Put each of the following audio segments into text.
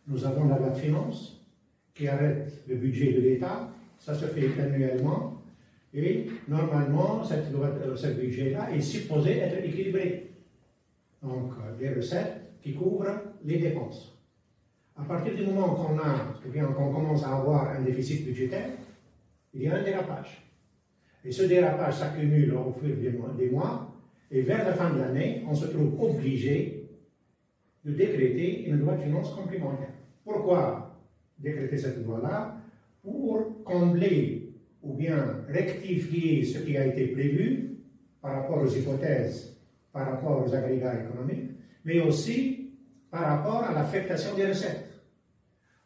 nous avons la loi de finances qui arrête le budget de l'État. Ça se fait annuellement. Et normalement, ce budget-là est supposé être équilibré. Donc, les recettes qui couvrent les dépenses. À partir du moment qu'on commence à avoir un déficit budgétaire, il y a un dérapage. Et ce dérapage s'accumule au fil des mois, et vers la fin de l'année, on se trouve obligé de décréter une loi de finances complémentaire. Pourquoi décréter cette loi-là? Pour combler ou bien rectifier ce qui a été prévu par rapport aux hypothèses, par rapport aux agrégats économiques, mais aussi par rapport à l'affectation des recettes.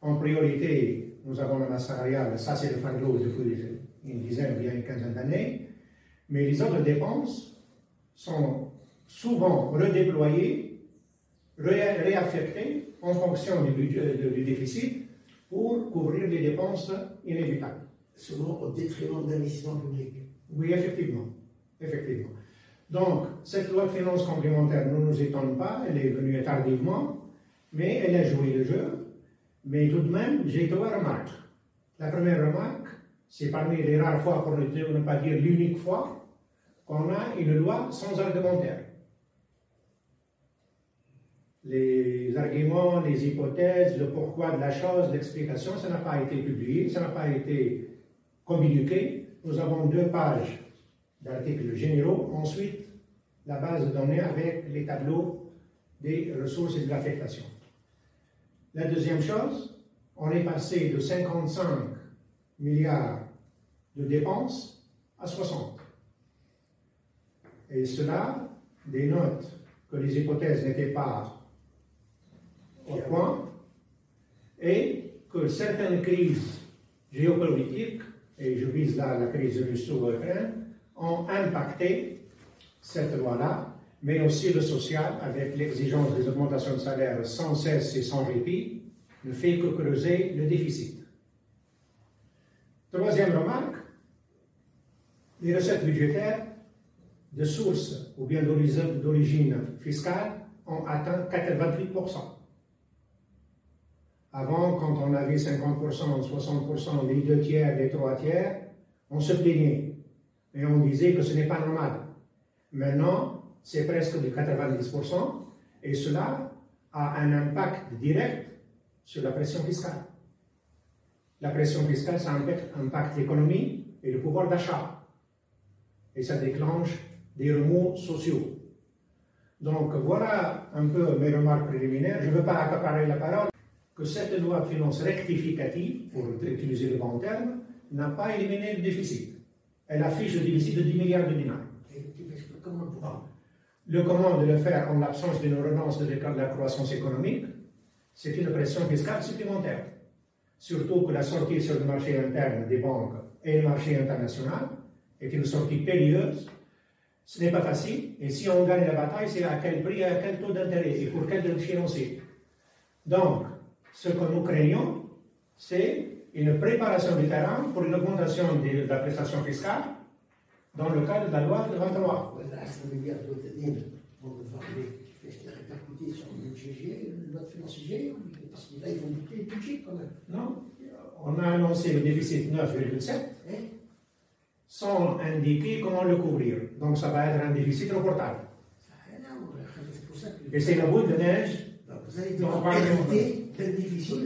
En priorité, nous avons la masse salariale, ça c'est le fardeau depuis une dizaine, bien une quinzaine d'années, mais les autres dépenses sont souvent redéployées, réaffectées en fonction du déficit pour couvrir les dépenses inévitables. Souvent au détriment de l'investissement public. Oui, effectivement. Effectivement. Donc, cette loi de finances complémentaire ne nous étonne pas, elle est venue tardivement, mais elle a joué le jeu. Mais tout de même, j'ai trois remarques. La première remarque, c'est parmi les rares fois, pour ne pas dire l'unique fois, qu'on a une loi sans argumentaire. Les arguments, les hypothèses, le pourquoi de la chose, l'explication, ça n'a pas été publié, ça n'a pas été communiqué. Nous avons 2 pages d'articles généraux. Ensuite, la base de données avec les tableaux des ressources et de l'affectation. La deuxième chose, on est passé de 55 milliards de dépenses à 60. Et cela dénote que les hypothèses n'étaient pas au point et que certaines crises géopolitiques, et je vise là la crise russo-ukrainienne, ont impacté cette loi-là, mais aussi le social, avec l'exigence des augmentations de salaire sans cesse et sans répit, ne fait que creuser le déficit. Troisième remarque, les recettes budgétaires de source ou bien d'origine fiscale ont atteint 88%. Avant, quand on avait 50%, 60%, les 2 tiers, les 3 tiers, on se plaignait. Et on disait que ce n'est pas normal. Maintenant, c'est presque de 90%, et cela a un impact direct sur la pression fiscale. La pression fiscale, ça impacte l'économie et le pouvoir d'achat. Et ça déclenche des remous sociaux. Donc voilà un peu mes remarques préliminaires. Je ne veux pas accaparer la parole. Que cette loi de finances rectificative, pour utiliser le bon terme, n'a pas éliminé le déficit. Elle affiche le déficit de 10 milliards de dinars. Le comment de le faire en l'absence d'une relance de la croissance économique, c'est une pression fiscale supplémentaire. Surtout que la sortie sur le marché interne des banques et le marché international est une sortie périlleuse. Ce n'est pas facile, et si on gagne la bataille, c'est à quel prix, à quel taux d'intérêt et pour quel financier. Donc, ce que nous craignons, c'est une préparation du terrain pour une augmentation de la prestation fiscale dans le cadre de la loi de 23. Répercuter sur le budget, la loi de finances GG, parce que là, ils vont boucler le budget quand même. Non, on a annoncé le déficit 9,7 sans indiquer comment le couvrir. Donc ça va être un déficit reportable. Et c'est la boule de neige. Vous allez devoir hériter d'un déficit